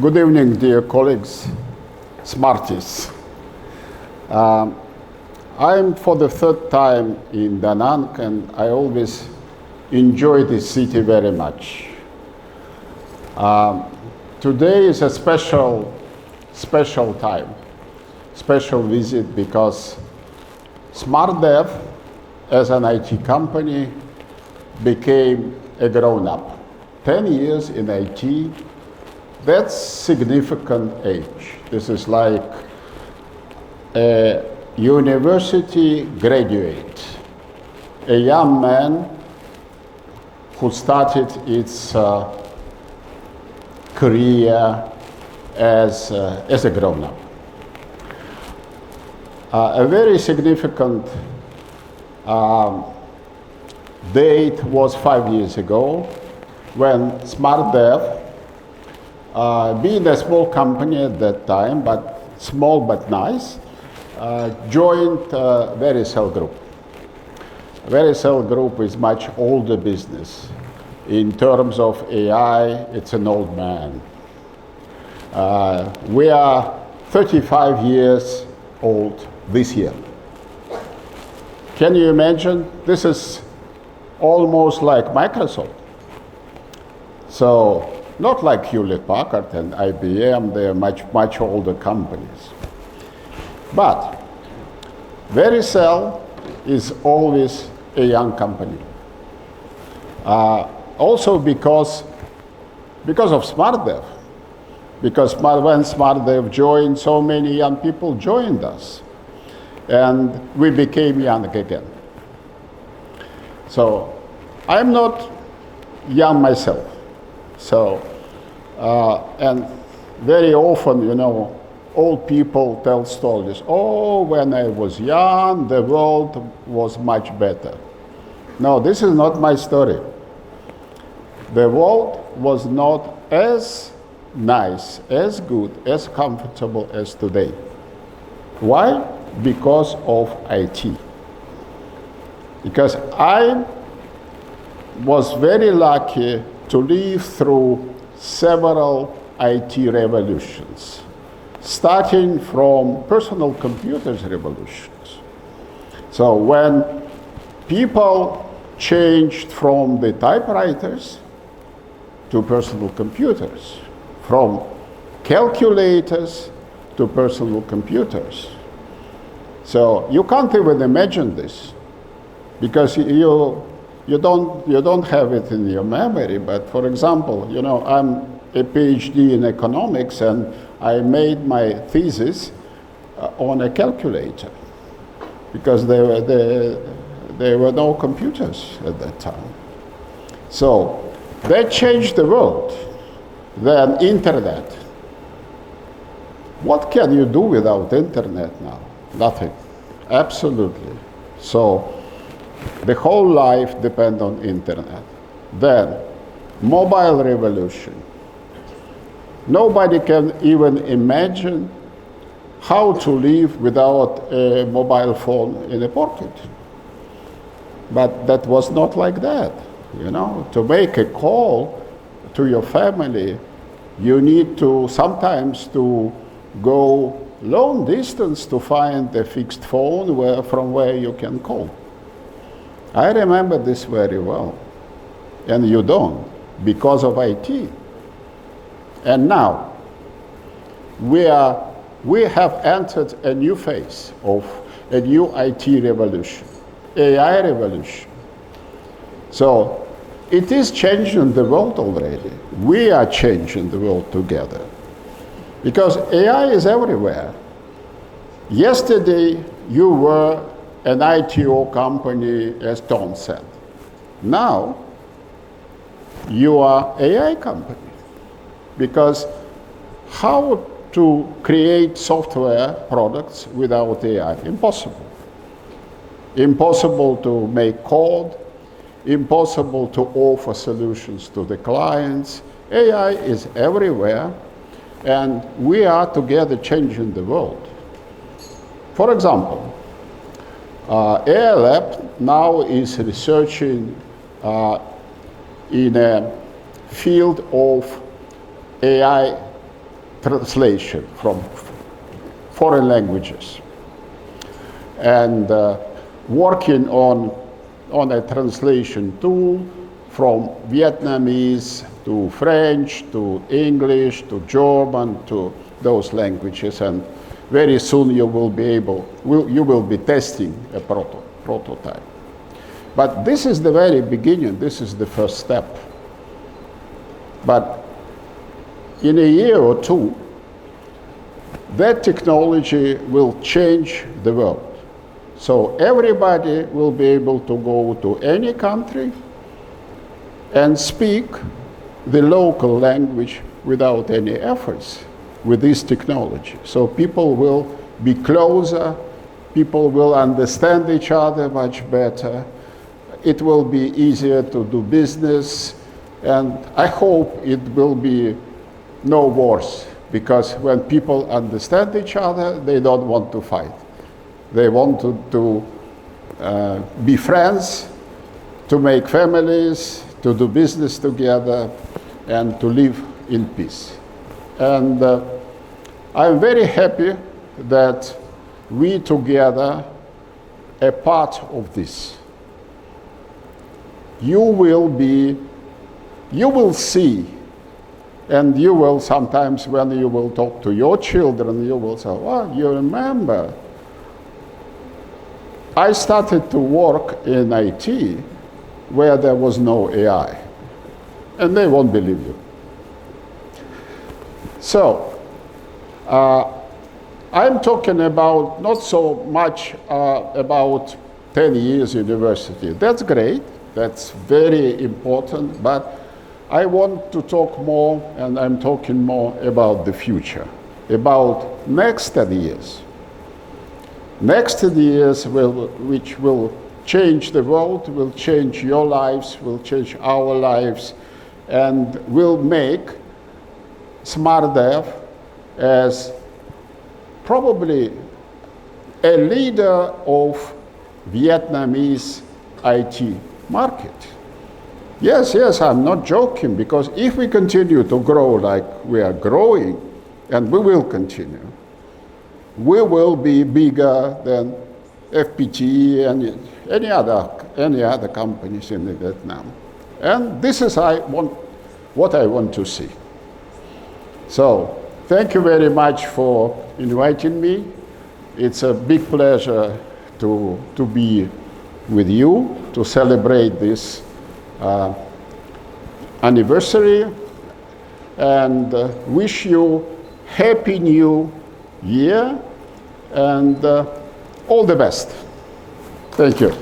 Good evening, dear colleagues, Smarties. I'm for the third time in Da Nang, and I always enjoy this city very much. Today is a special time, special visit, because SmartDev, as an IT company, became a grown-up. 10 years in IT, that's significant age. This is like a university graduate, a young man who started its career as a grown-up. A very significant date was 5 years ago when SmartDev, being a small company at that time, but small but nice, joined Vericel Group. Vericel Group is much older business. In terms of AI, it's an old man. We are 35 years old this year. Can you imagine? This is almost like Microsoft. So, not like Hewlett-Packard and IBM, they're much older companies. But Vericel is always a young company. Also because of SmartDev. Because when SmartDev joined, so many young people joined us. And we became young again. So I'm not young myself. So, and very often, you know, old people tell stories. Oh, when I was young, the world was much better. No, this is not my story. The world was not as nice, as good, as comfortable as today. Why? Because of IT. Because I was very lucky to live through several IT revolutions, starting from personal computers revolutions. So when people changed from the typewriters to personal computers, from calculators to personal computers. So you can't even imagine this, because you don't have it in your memory. But for example, you know, I'm a PhD in economics, and I made my thesis on a calculator, because there were no computers at that time. So that changed the world. Then internet. What can you do without internet now? Nothing. Absolutely. So the whole life depends on internet. Then, mobile revolution. Nobody can even imagine how to live without a mobile phone in a pocket. But that was not like that. You know, to make a call to your family, you need to sometimes to go long distance to find a fixed phone from where you can call. I remember this very well, and you don't, because of IT. And now, we have entered a new phase of a new IT revolution, AI revolution. So, it is changing the world already. We are changing the world together, because AI is everywhere. Yesterday, you were an ITO company, as Tom said. Now, you are AI company. Because how to create software products without AI? Impossible. Impossible to make code, impossible to offer solutions to the clients. AI is everywhere, and we are together changing the world. For example, AI Lab now is researching in a field of AI translation from foreign languages. And working on a translation tool from Vietnamese to French to English to German to those languages, and very soon you will be testing a prototype. But this is the very beginning, this is the first step. But in a year or two, that technology will change the world. So everybody will be able to go to any country and speak the local language without any efforts with this technology. So people will be closer, people will understand each other much better, it will be easier to do business, and I hope it will be no wars, because when people understand each other, they don't want to fight. They want to be friends, to make families, to do business together, and to live in peace. And I'm very happy that we together are part of this. You will see, and you will sometimes, when you will talk to your children, you will say, well, you remember, I started to work in IT where there was no AI. And they won't believe you. So, I'm talking about not so much about 10 years university. That's great, that's very important, but I want to talk more, and I'm talking more about the future, about next 10 years. Next 10 years which will change the world, will change your lives, will change our lives, and will make SmartDev as probably a leader of Vietnamese IT market. Yes, I'm not joking, because if we continue to grow like we are growing, and we will continue, we will be bigger than FPT and any other companies in Vietnam. And this is what I want to see. So, thank you very much for inviting me. It's a big pleasure to be with you, to celebrate this anniversary, and wish you Happy New Year and all the best. Thank you.